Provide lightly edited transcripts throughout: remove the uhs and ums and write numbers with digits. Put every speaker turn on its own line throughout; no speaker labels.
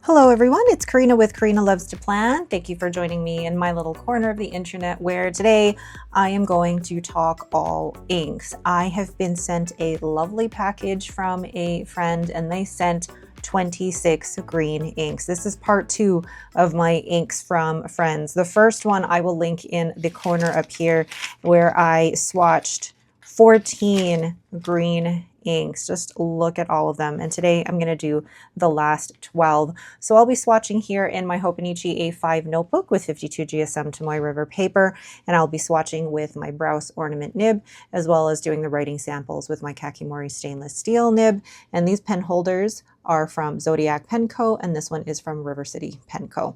Hello everyone, it's Karina with Karina Loves to Plan. Thank you for joining me in my little corner of the internet where today I am going to talk all inks. I have been sent a lovely package from a friend and they sent 26 green inks. This is part 2 of my inks from friends. The first one I will link in the corner up here where I swatched 14 green inks. Just look at all of them. And today I'm going to do the last 12. So I'll be swatching here in my Hobonichi A5 notebook with 52 GSM Tomoe River paper, and I'll be swatching with my Browse ornament nib, as well as doing the writing samples with my Kakimori stainless steel nib. And these pen holders are from Zodiac Pen Co., and this one is from River City Pen Co.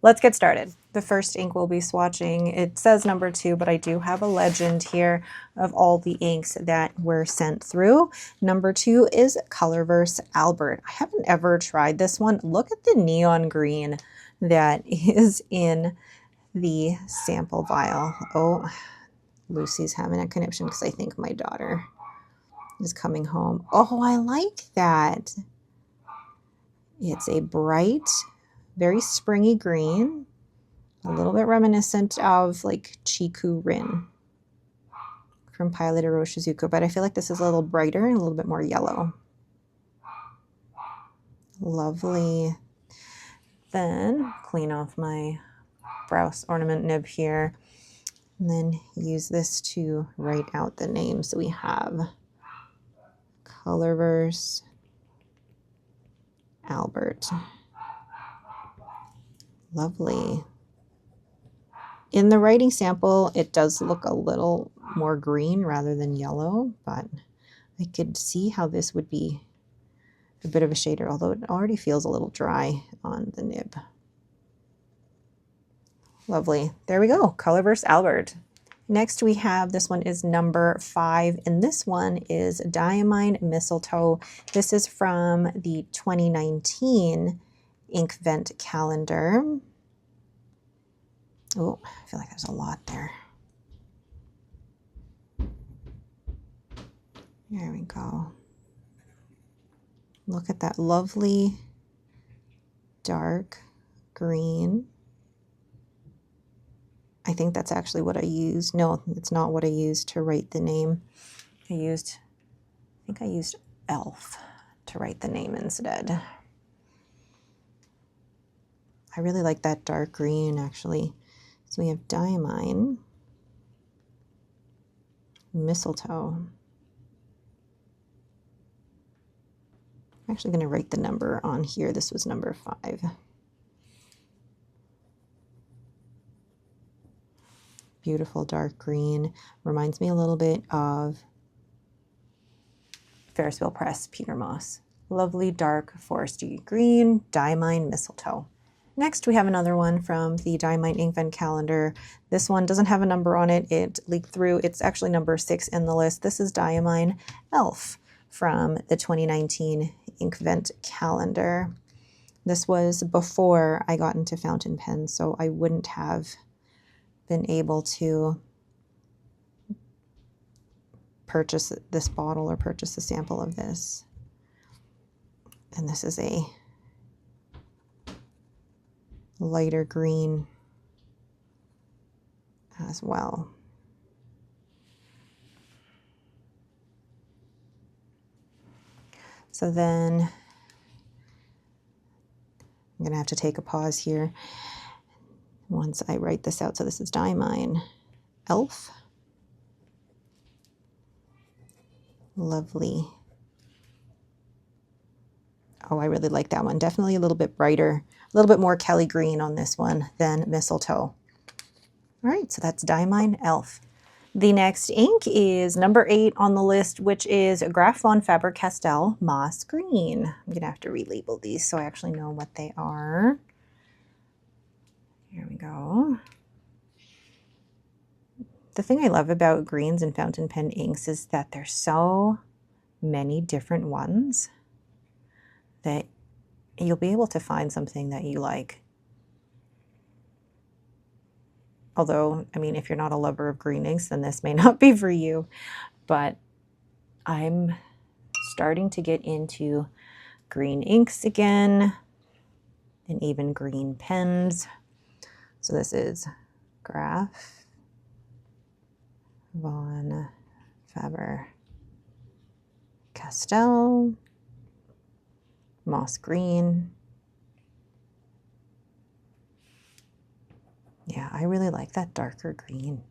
Let's get started. The first ink we'll be swatching, it says number 2, but I do have a legend here of all the inks that were sent through. Number 2 is Colorverse Albert. I haven't ever tried this one. Look at the neon green that is in the sample vial. Oh, Lucy's having a conniption because I think my daughter is coming home. Oh, I like that. It's a bright, very springy green, a little bit reminiscent of like Chiku Rin from Pilot Iroshizuku, but I feel like this is a little brighter and a little bit more yellow. Lovely. Then clean off my Browse ornament nib here, and then use this to write out the names. So we have Colorverse Albert. Lovely. In the writing sample, it does look a little more green rather than yellow, but I could see how this would be a bit of a shader, although it already feels a little dry on the nib. Lovely. There we go. Colorverse Albert. Next we have, this one is number 5, and this one is Diamine Mistletoe. This is from the 2019 Inkvent calendar. Oh, I feel like there's a lot there. There we go. Look at that lovely dark green. I think that's actually what I used. No, it's not what I used to write the name. I think I used Elf to write the name instead. I really like that dark green actually. So we have Diamine, Mistletoe. I'm actually going to write the number on here. This was number 5. Beautiful dark green. Reminds me a little bit of Ferris Wheel Press Peter Moss. Lovely dark foresty green, Diamine Mistletoe. Next, we have another one from the Diamine Inkvent calendar. This one doesn't have a number on it. It leaked through. It's actually number 6 in the list. This is Diamine Elf from the 2019 Inkvent calendar. This was before I got into fountain pens, so I wouldn't have been able to purchase this bottle or purchase a sample of this. And this is a lighter green as well. So then I'm going to have to take a pause here once I write this out. So this is Diamine Elf. Lovely. Oh, I really like that one. Definitely a little bit brighter, a little bit more Kelly green on this one than Mistletoe. All right, so that's Diamine Elf. The next ink is number 8 on the list, which is Graf von Faber-Castell Moss Green. I'm going to have to relabel these so I actually know what they are. Here we go. The thing I love about greens and fountain pen inks is that there's so many different ones that you'll be able to find something that you like. Although, I mean, if you're not a lover of green inks, then this may not be for you. But I'm starting to get into green inks again. and even green pens. So this is Graf von Faber-Castell, moss green. Yeah, I really like that darker green.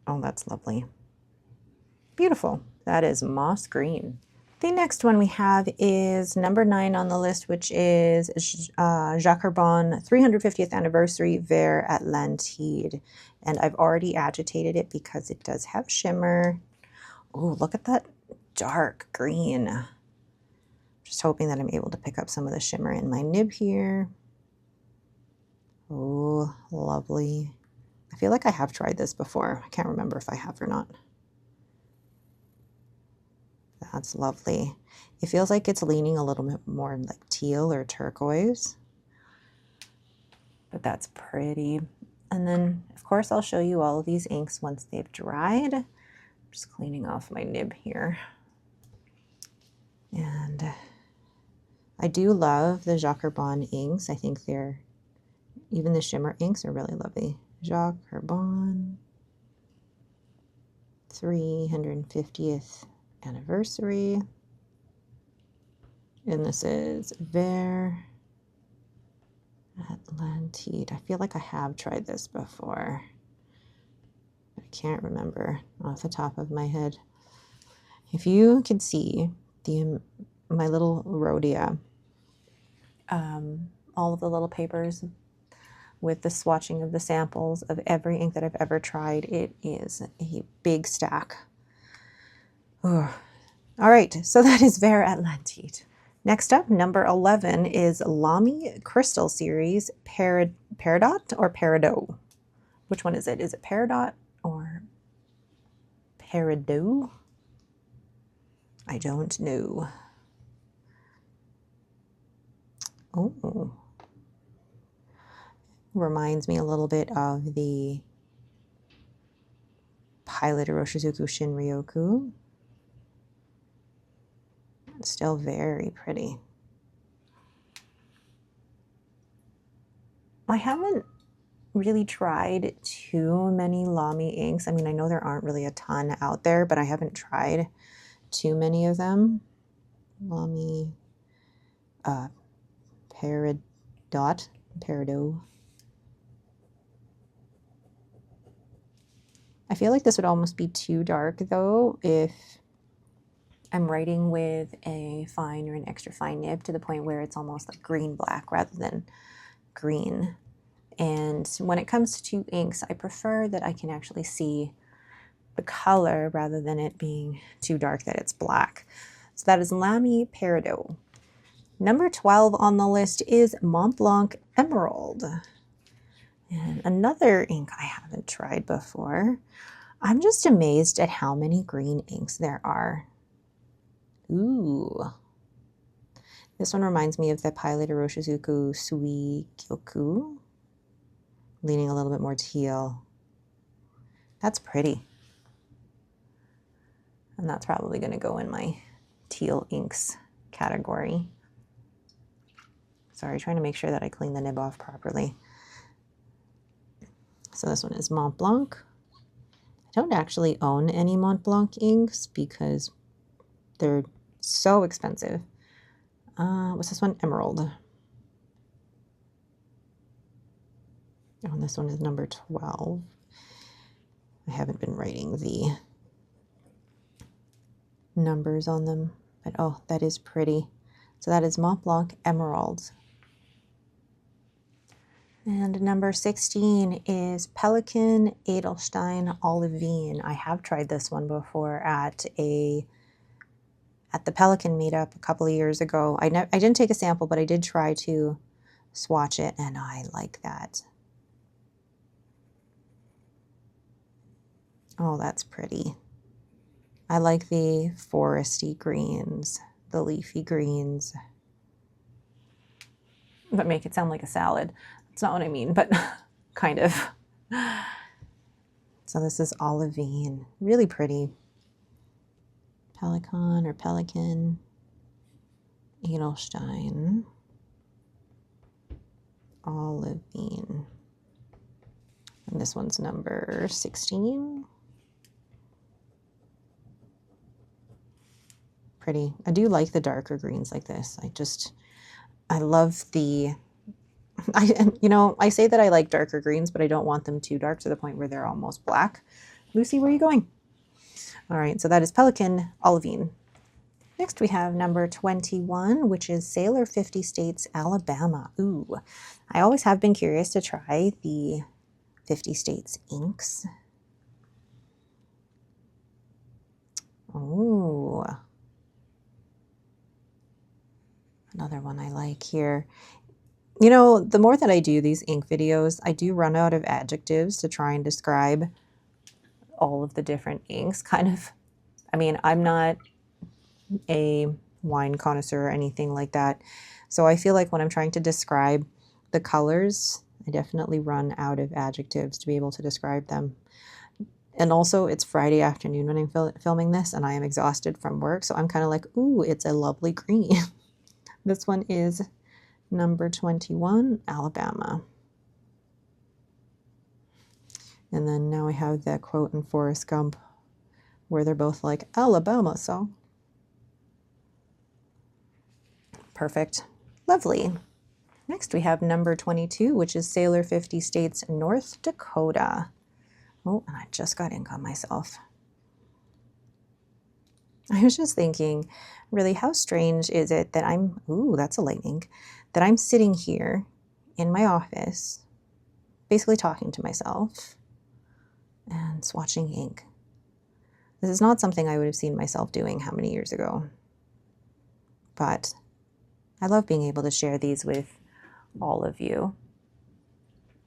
Oh, that's lovely. Beautiful. That is moss green. The next one we have is number 9 on the list, which is Jacques Herbon 350th Anniversary Vert Atlantide. And I've already agitated it because it does have shimmer. Oh, look at that dark green. Just hoping that I'm able to pick up some of the shimmer in my nib here. Oh, lovely. I feel like I have tried this before. I can't remember if I have or not. That's lovely. It feels like it's leaning a little bit more like teal or turquoise, but that's pretty. And then, of course, I'll show you all of these inks once they've dried. I'm just cleaning off my nib here. And I do love the Jacques Herbon inks. I think even the shimmer inks are really lovely. Jacques Herbon 350th Anniversary. And this is Vert Atlantide. I feel like I have tried this before. I can't remember off the top of my head. If you could see my little Rhodia, all of the little papers with the swatching of the samples of every ink that I've ever tried, it is a big stack. Ugh. All right, so that is Vert Atlantide. Next up, number 11 is Lamy Crystal Series Peridot or Peridot. Which one is it? Is it Peridot or Peridot? I don't know. Oh, reminds me a little bit of the Pilot Iroshizuku Shinryoku. It's still very pretty. I haven't really tried too many Lamy inks. I mean, I know there aren't really a ton out there, but I haven't tried too many of them. Lamy Peridot. I feel like this would almost be too dark though if I'm writing with a fine or an extra fine nib to the point where it's almost like green black rather than green. And when it comes to inks, I prefer that I can actually see the color rather than it being too dark that it's black. So that is Lamy Peridot. Number 12 on the list is Mont Blanc Emerald. And another ink I haven't tried before. I'm just amazed at how many green inks there are. Ooh. This one reminds me of the Pilot Iroshizuku Sui Kyoku. Leaning a little bit more teal. That's pretty. And that's probably going to go in my teal inks category. Sorry, trying to make sure that I clean the nib off properly. So this one is Mont Blanc. I don't actually own any Mont Blanc inks because they're so expensive. What's this one? Emerald. Oh, and this one is number 12. I haven't been writing the numbers on them, but oh, that is pretty. So that is Mont Blanc Emerald. And number 16 is Pelican Edelstein Olivine. I have tried this one before at the Pelican meetup a couple of years ago. I didn't take a sample, but I did try to swatch it, and I like that. Oh, that's pretty. I like the foresty greens, the leafy greens, but make it sound like a salad. That's not what I mean, but kind of. So this is Olivine, really pretty. Pelican or Pelican. Edelstein Olivine. And this one's number 16. Pretty. I do like the darker greens like this. I love the, I say that I like darker greens, but I don't want them too dark to the point where they're almost black. Lucy, where are you going? All right, so that is Pelican Olivine. Next we have number 21, which is Sailor 50 States, Alabama. Ooh, I always have been curious to try the 50 States inks. Ooh. Another one I like here. You know, the more that I do these ink videos, I do run out of adjectives to try and describe all of the different inks. Kind of, I mean, I'm not a wine connoisseur or anything like that. So I feel like when I'm trying to describe the colors, I definitely run out of adjectives to be able to describe them. And also it's Friday afternoon when I'm filming this and I am exhausted from work. So I'm kind of like, ooh, it's a lovely green. This one is number 21, Alabama. And then now we have that quote in Forrest Gump where they're both like, Alabama, so. Perfect. Lovely. Next we have number 22, which is Sailor 50 States, North Dakota. Oh, and I just got ink on myself. I was just thinking, really, how strange is it that ooh, that's a light ink, that I'm sitting here in my office, basically talking to myself and swatching ink. This is not something I would have seen myself doing how many years ago, but I love being able to share these with all of you.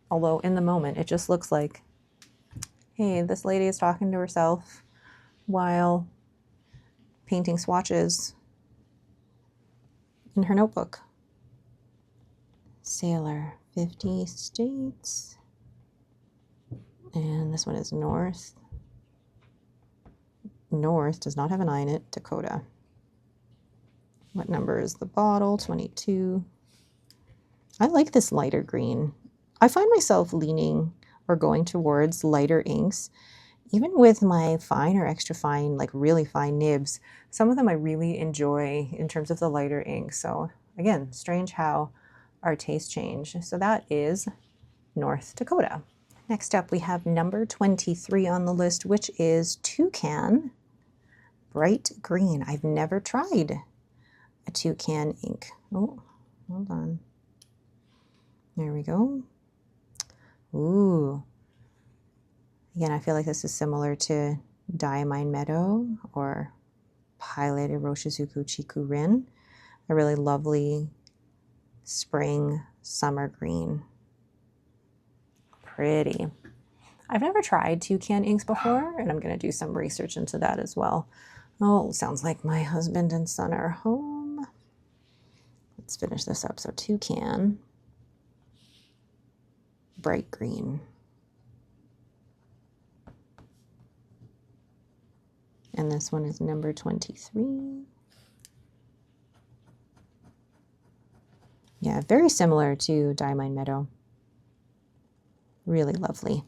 Although in the moment, it just looks like, hey, this lady is talking to herself while painting swatches in her notebook. Sailor 50 States. And this one is North. North does not have an I in it. Dakota. What number is the bottle? 22. I like this lighter green. I find myself leaning or going towards lighter inks. Even with my fine or extra fine, like really fine nibs, some of them I really enjoy in terms of the lighter ink. So again, strange how our tastes change. So that is North Dakota. Next up, we have number 23 on the list, which is Toucan Bright Green. I've never tried a Toucan ink. Oh, hold on. There we go. Ooh. Again, I feel like this is similar to Diamine Meadow or Highlighted Roshizuku Chiku Rin. A really lovely spring summer green. Pretty. I've never tried Toucan inks before, and I'm going to do some research into that as well. Oh, sounds like my husband and son are home. Let's finish this up. So Toucan Bright Green. And this one is number 23. Yeah, very similar to Diamine Meadow. Really lovely.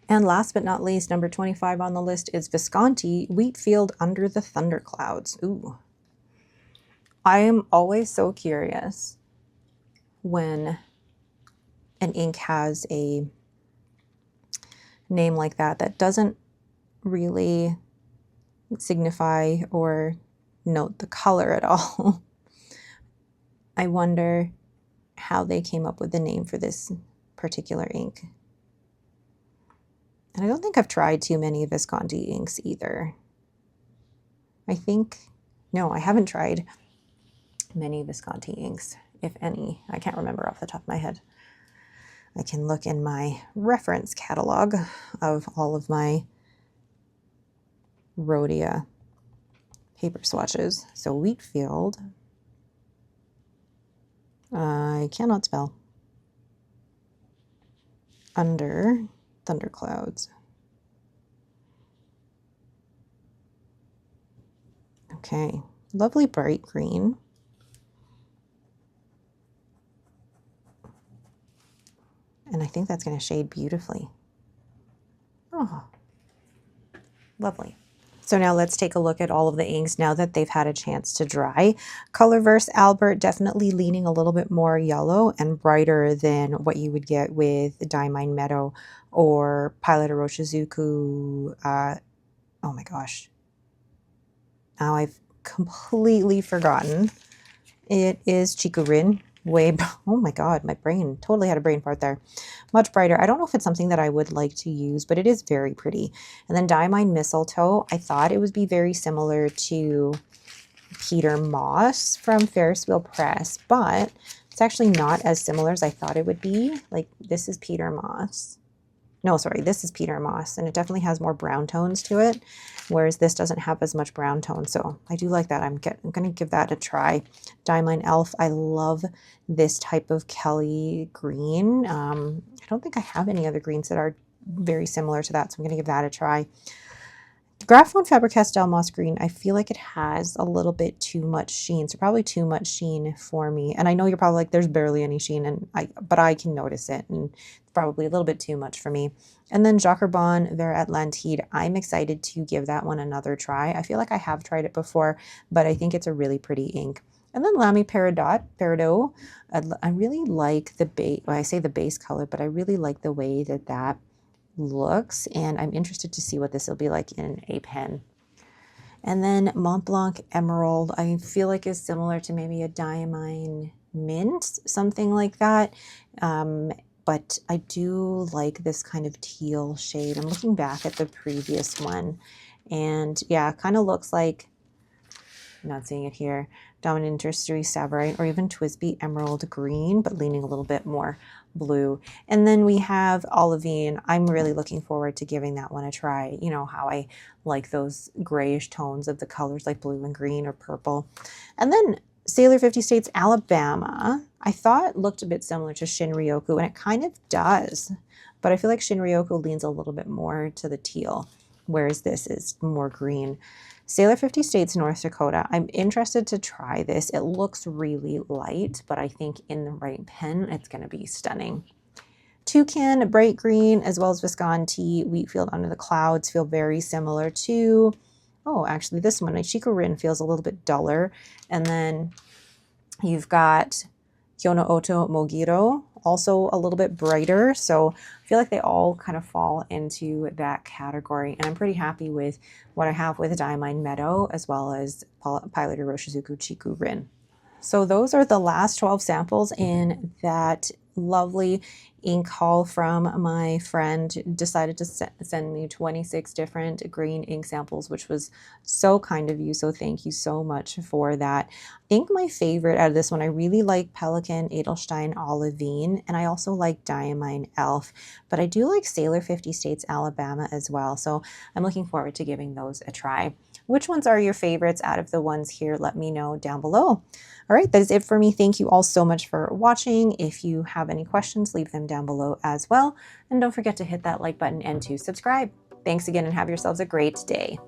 And last but not least, number 25 on the list is Visconti Wheatfield Under the Thunderclouds. Ooh. I am always so curious when an ink has a name like that doesn't really signify or note the color at all. I wonder how they came up with the name for this particular ink. And I don't think I've tried too many Visconti inks either. No, I haven't tried many Visconti inks, if any. I can't remember off the top of my head. I can look in my reference catalog of all of my Rhodia paper swatches. So Wheatfield, I cannot spell. Under Thunderclouds. Okay, Lovely bright green. And I think that's going to shade beautifully. Oh, lovely. So now let's take a look at all of the inks now that they've had a chance to dry. Colorverse Albert definitely leaning a little bit more yellow and brighter than what you would get with Diamine Meadow or Pilot Orochizuku. Oh my gosh. Now I've completely forgotten. It is Chikurin. Oh my god, my brain totally had a brain fart there. Much brighter. I don't know if it's something that I would like to use, but it is very pretty. And then Diamine Mistletoe, I thought it would be very similar to Peter Moss from Ferris Wheel Press, but it's actually not as similar as I thought it would be. Like, this is Peter Moss. No, sorry, this is Peter Moss, and it definitely has more brown tones to it, whereas this doesn't have as much brown tone. So I do like that. I'm going to give that a try. Diamine Elf, I love this type of Kelly green. I don't think I have any other greens that are very similar to that, so I'm going to give that a try. Graphone Faber-Castell Moss Green, I feel like it has a little bit too much sheen, so probably too much sheen for me. And I know you're probably like, there's barely any sheen, but I can notice it, and it's probably a little bit too much for me. And then Jacquerbon Ver Atlantide, I'm excited to give that one another try. I feel like I have tried it before, but I think it's a really pretty ink. And then Lamy Peridot, I really like the base, well, I say the base color, but I really like the way that that looks, and I'm interested to see what this will be like in a pen. And then Mont Blanc Emerald, I feel like is similar to maybe a Diamine Mint, something like that. But I do like this kind of teal shade. I'm looking back at the previous one, and yeah, kind of looks like, I'm not seeing it here, Dominant Industry Savarite or even Twisby Emerald Green, but leaning a little bit more blue. And then we have Olivine. I'm really looking forward to giving that one a try. You know how I like those grayish tones of the colors like blue and green or purple. And then Sailor 50 States Alabama, I thought looked a bit similar to Shinryoku, and it kind of does, but I feel like Shinryoku leans a little bit more to the teal, whereas this is more green. Sailor 50 States North Dakota, I'm interested to try this. It looks really light, but I think in the right pen, it's going to be stunning. Toucan, Bright Green, as well as Visconti, Wheatfield Under the Clouds feel very similar to, oh, actually this one, Chikurin feels a little bit duller. And then you've got Kyono Oto Mogiro, also a little bit brighter. So I feel like they all kind of fall into that category. And I'm pretty happy with what I have with Diamine Meadow as well as Pilot Iroshizuku Chikurin. So those are the last 12 samples in that lovely ink haul from my friend. Decided to send me 26 different green ink samples, which was so kind of you. So thank you so much for that. I think my favorite out of this one, I really like Pelikan Edelstein Olivine, and I also like Diamine Elf, but I do like Sailor 50 States Alabama as well. So I'm looking forward to giving those a try. Which ones are your favorites out of the ones here? Let me know down below. All right, that is it for me. Thank you all so much for watching. If you have any questions, leave them down below as well. And don't forget to hit that like button and to subscribe. Thanks again and have yourselves a great day.